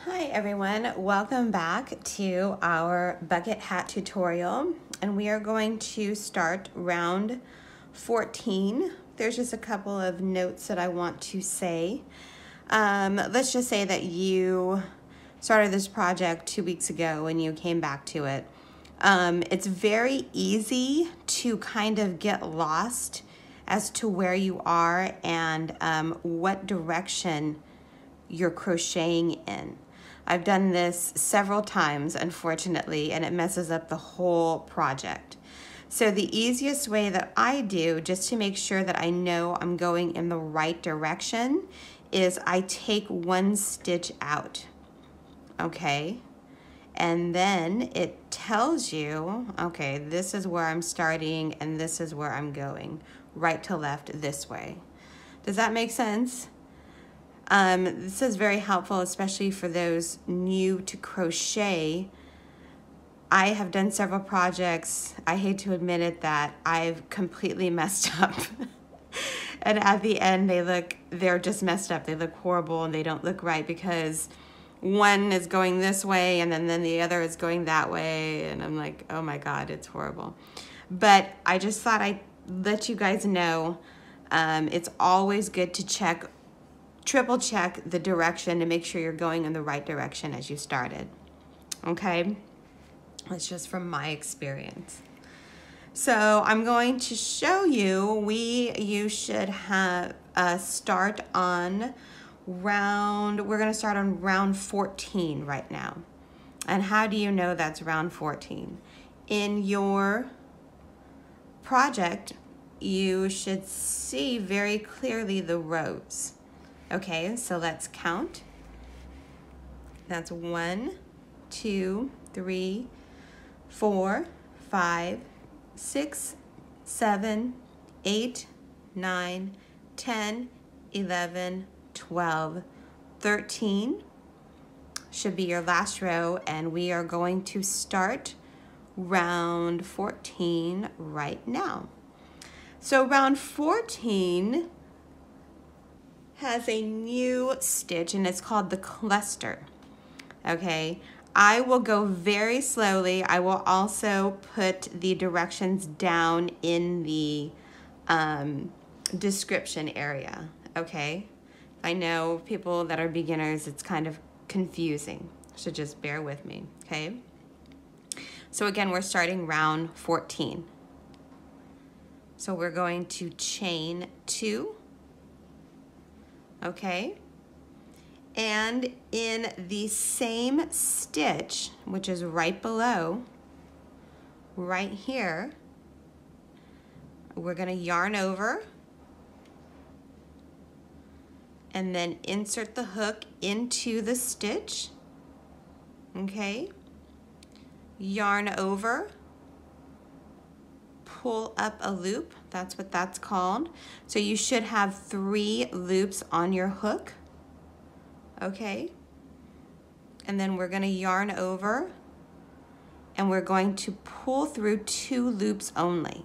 Hi everyone, welcome back to our bucket hat tutorial, and we are going to start round 14. There's just a couple of notes that I want to say. Let's just say that you started this project 2 weeks ago and you came back to it. It's very easy to kind of get lost as to where you are and what direction you're crocheting in. I've done this several times, unfortunately, and it messes up the whole project. So the easiest way that I do, just to make sure that I know I'm going in the right direction, is I take one stitch out, okay? And then it tells you, okay, this is where I'm starting and this is where I'm going, right to left this way. Does that make sense? This is very helpful, especially for those new to crochet. I have done several projects. I hate to admit it that I've completely messed up. And at the end, they're just messed up. They look horrible and they don't look right because one is going this way and then the other is going that way. And I'm like, oh my God, it's horrible. But I just thought I'd let you guys know it's always good to triple check the direction to make sure you're going in the right direction as you started. Okay? That's just from my experience. So I'm going to show you, you should have start on we're gonna start on round 14 right now. And how do you know that's round 14? In your project, you should see very clearly the rows. Okay, so let's count. That's 1, 2, 3, 4, 5, 6, 7, 8, 9, 10, 11, 12, 13 should be your last row, and we are going to start round 14 right now. So round 14 has a new stitch and it's called the cluster. Okay, I will go very slowly. I will also put the directions down in the description area. Okay, I know people that are beginners, it's kind of confusing, so just bear with me. Okay, so again, we're starting round 14. So we're going to chain 2. Okay, and in the same stitch, which is right below, right here, we're going to yarn over and then insert the hook into the stitch. Okay, yarn over, pull up a loop. That's what that's called. So you should have 3 loops on your hook. Okay, and then we're going to yarn over and we're going to pull through 2 loops only.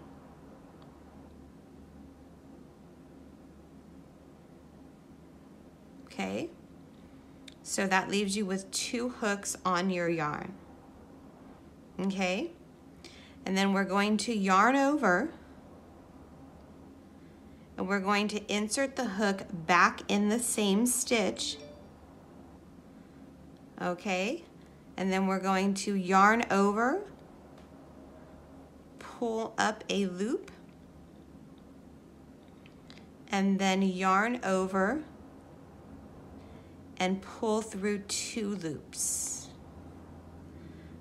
Okay, so that leaves you with 2 hooks on your yarn. Okay, and then we're going to yarn over and we're going to insert the hook back in the same stitch. Okay, and then we're going to yarn over, pull up a loop, and then yarn over and pull through 2 loops.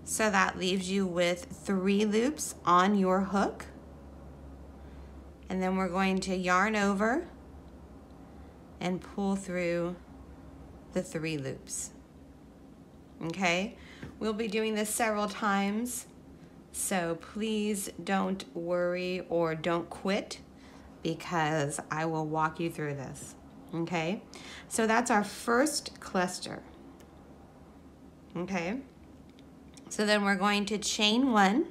So that leaves you with 3 loops on your hook. And then we're going to yarn over and pull through the 3 loops. Okay, we'll be doing this several times, so please don't worry or don't quit because I will walk you through this. Okay, so that's our first cluster. Okay, so then we're going to chain 1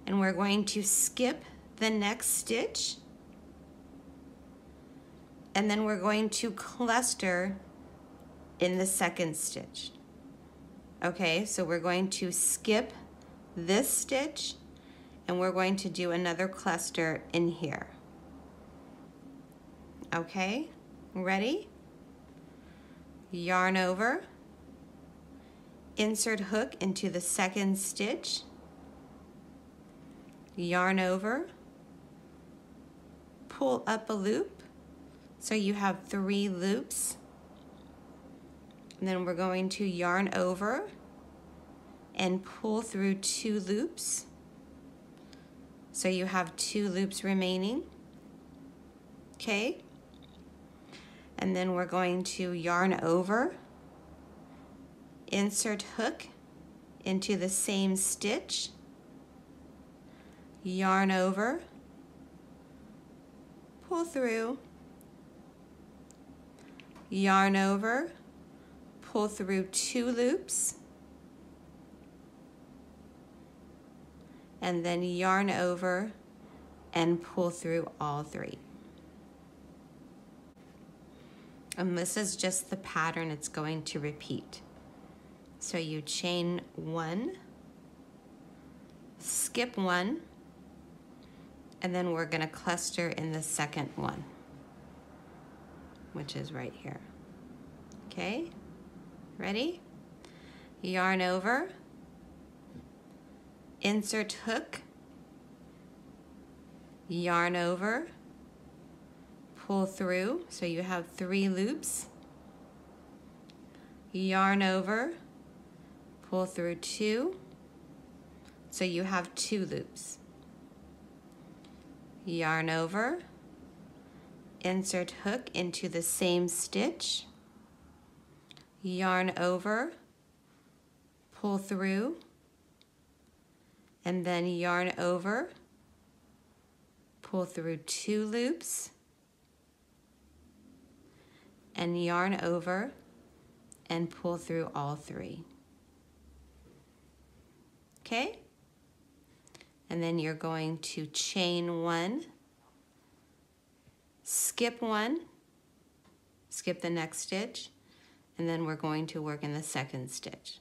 and we're going to skip the next stitch, and then we're going to cluster in the second stitch. Okay, so we're going to skip this stitch and we're going to do another cluster in here. Okay, ready? Yarn over, insert hook into the second stitch, yarn over, pull up a loop, so you have 3 loops. And then we're going to yarn over and pull through 2 loops. So you have 2 loops remaining. Okay? And then we're going to yarn over, insert hook into the same stitch, yarn over, pull through, yarn over, pull through 2 loops, and then yarn over and pull through all 3. And this is just the pattern it's going to repeat. So you chain 1, skip 1, and then we're going to cluster in the second one, which is right here. Okay, ready? Yarn over, insert hook, yarn over, pull through, so you have 3 loops, yarn over, pull through 2, so you have 2 loops, yarn over, insert hook into the same stitch, yarn over, pull through, and then yarn over, pull through 2 loops, and yarn over and pull through all 3. Okay? And then you're going to chain 1, skip 1, skip the next stitch, and then we're going to work in the second stitch.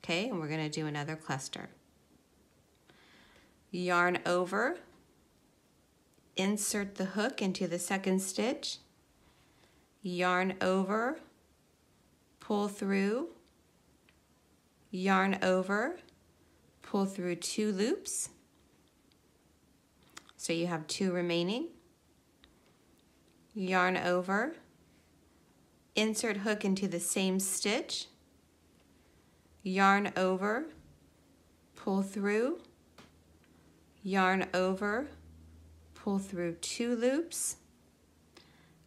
Okay, and we're going to do another cluster. Yarn over, insert the hook into the second stitch, yarn over, pull through, yarn over, pull through 2 loops, so you have 2 remaining, yarn over, insert hook into the same stitch, yarn over, pull through, yarn over, pull through 2 loops,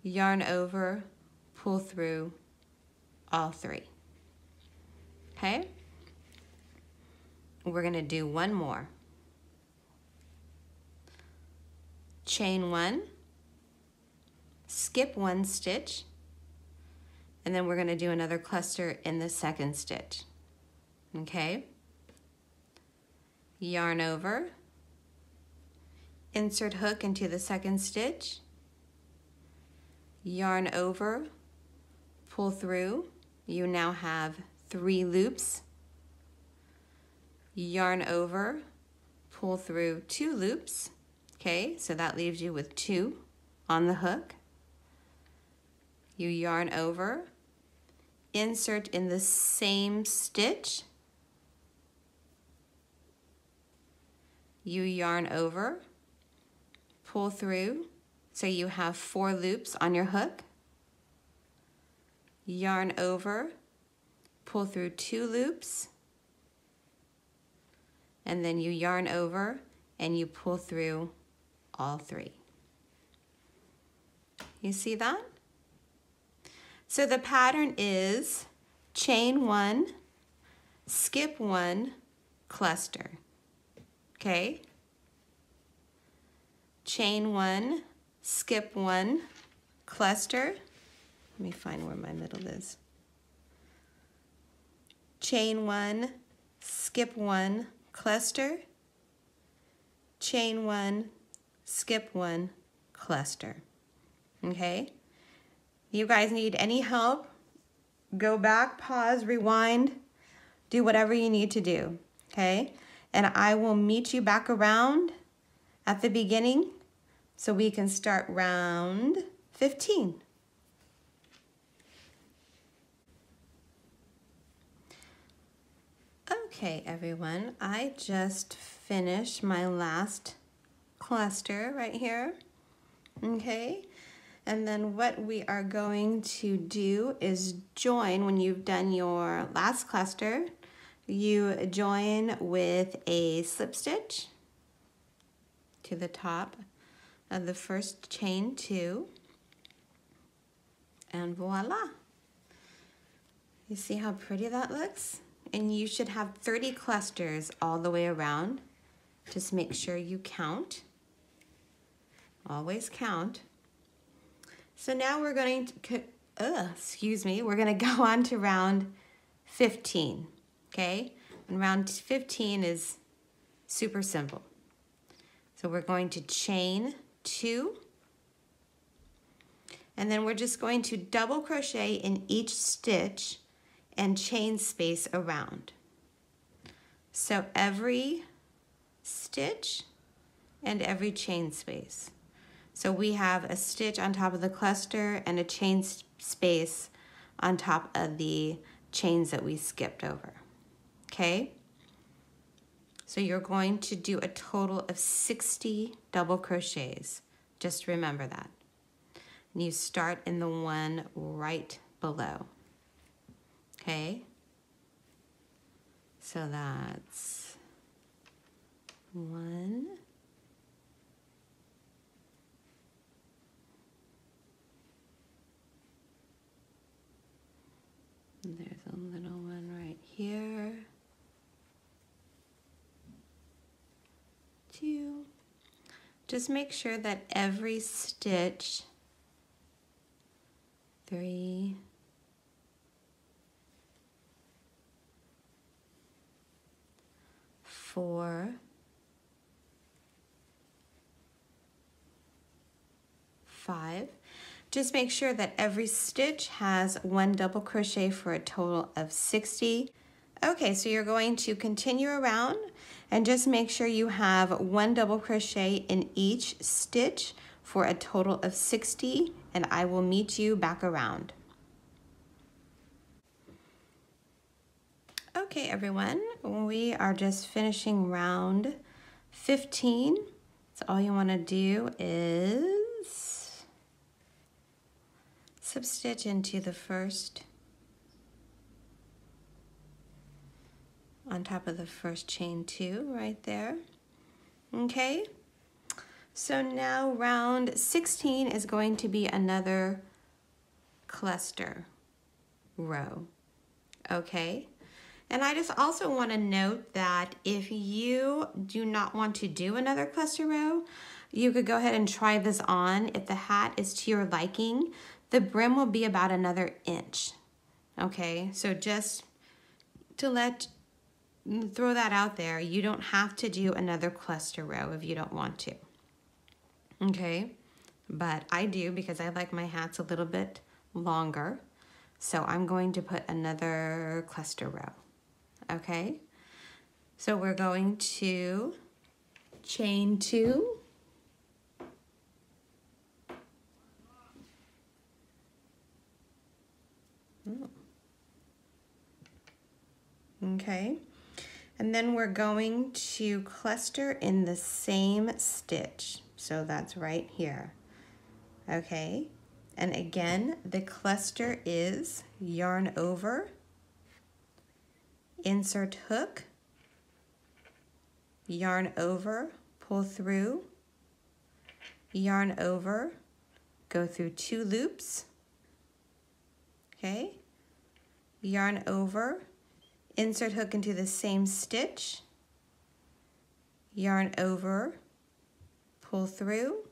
yarn over, pull through all 3. Okay? We're going to do one more. Chain 1, skip 1 stitch, and then we're going to do another cluster in the second stitch. Okay? Yarn over, insert hook into the second stitch, yarn over, pull through. You now have 3 loops, yarn over, pull through 2 loops. Okay, so that leaves you with 2 on the hook. You yarn over, insert in the same stitch, you yarn over, pull through, so you have 4 loops on your hook, yarn over, pull through 2 loops, and then you yarn over and you pull through all 3. You see that? So the pattern is chain 1, skip 1, cluster. Okay? Chain 1, skip 1, cluster. Let me find where my middle is. Chain 1, skip 1, cluster. Chain 1, skip 1, cluster. Okay? You guys need any help go back, pause, rewind, do whatever you need to do, okay? And I will meet you back around at the beginning so we can start round 15. Okay, everyone, I just finished my last cluster right here, okay? And then what we are going to do is join, when you've done your last cluster, you join with a slip stitch to the top of the first chain 2, and voila. You see how pretty that looks? And you should have 30 clusters all the way around. Just make sure you count. Always count. So now we're going to, we're going to go on to round 15, okay? And round 15 is super simple. So we're going to chain 2, and then we're just going to double crochet in each stitch and chain space around. So every stitch and every chain space. So we have a stitch on top of the cluster and a chain space on top of the chains that we skipped over, okay? So you're going to do a total of 60 double crochets. Just remember that. And you start in the one right below, okay? So that's 1, and there's a little one right here, 2. Just make sure that every stitch, 3, 4, 5. Just make sure that every stitch has 1 double crochet for a total of 60. Okay, so you're going to continue around and just make sure you have 1 double crochet in each stitch for a total of 60, and I will meet you back around. Okay, everyone, we are just finishing round 15. So all you want to do is slip stitch into the first, on top of the first chain 2 right there. Okay, so now round 16 is going to be another cluster row, okay? And I just also want to note that if you do not want to do another cluster row, you could go ahead and try this on. If the hat is to your liking, the brim will be about another inch, okay? So just to throw that out there, you don't have to do another cluster row if you don't want to, okay? But I do because I like my hats a little bit longer. So I'm going to put another cluster row, okay? So we're going to chain 2, okay? And then we're going to cluster in the same stitch. So that's right here, okay? And again, the cluster is yarn over, insert hook, yarn over, pull through, yarn over, go through 2 loops, okay? Yarn over, insert hook into the same stitch, yarn over, pull through.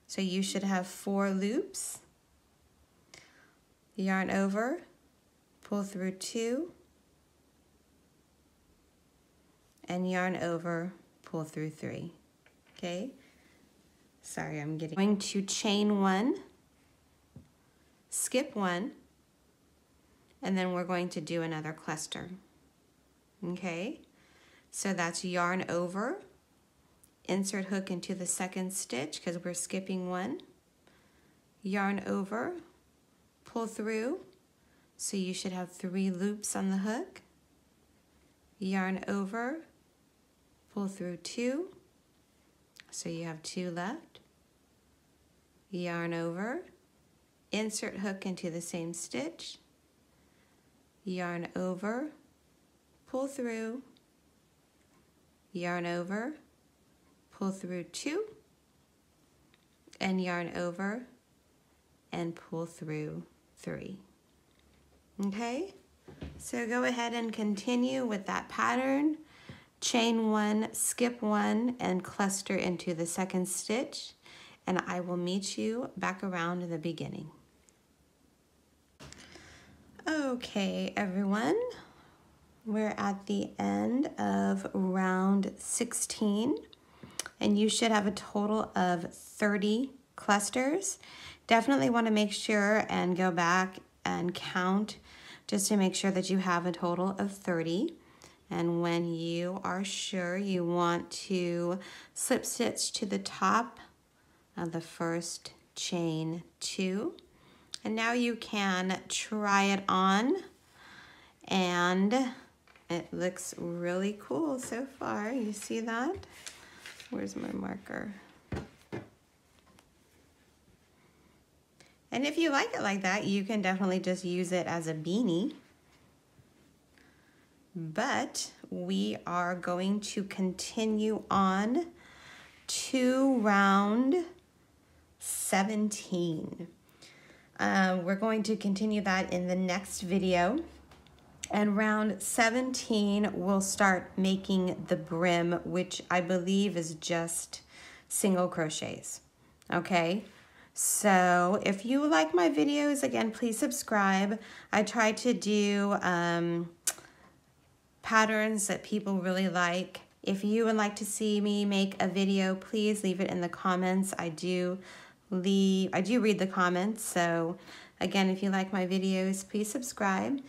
So you should have 4 loops, yarn over, pull through 2, and yarn over, pull through 3, okay? Sorry, I'm going to chain 1, skip 1, and then we're going to do another cluster. Okay, so that's yarn over, insert hook into the second stitch because we're skipping one, yarn over, pull through, so you should have 3 loops on the hook, yarn over, pull through 2, so you have 2 left, yarn over, insert hook into the same stitch, yarn over, pull through, yarn over, pull through 2, and yarn over and pull through 3. Okay, so go ahead and continue with that pattern. Chain 1, skip 1, and cluster into the second stitch, and I will meet you back around in the beginning. Okay, everyone, we're at the end of round 16, and you should have a total of 30 clusters. Definitely want to make sure and go back and count just to make sure that you have a total of 30. And when you are sure, you want to slip stitch to the top of the first chain 2. And now you can try it on, and it looks really cool so far. You see that? Where's my marker? And if you like it like that, you can definitely just use it as a beanie. But we are going to continue on to round 17. We're going to continue that in the next video. And round 17, we'll start making the brim, which I believe is just single crochets. Okay? So if you like my videos, again, please subscribe. I try to do patterns that people really like. If you would like to see me make a video, please leave it in the comments. I do read the comments. So again, if you like my videos, please subscribe.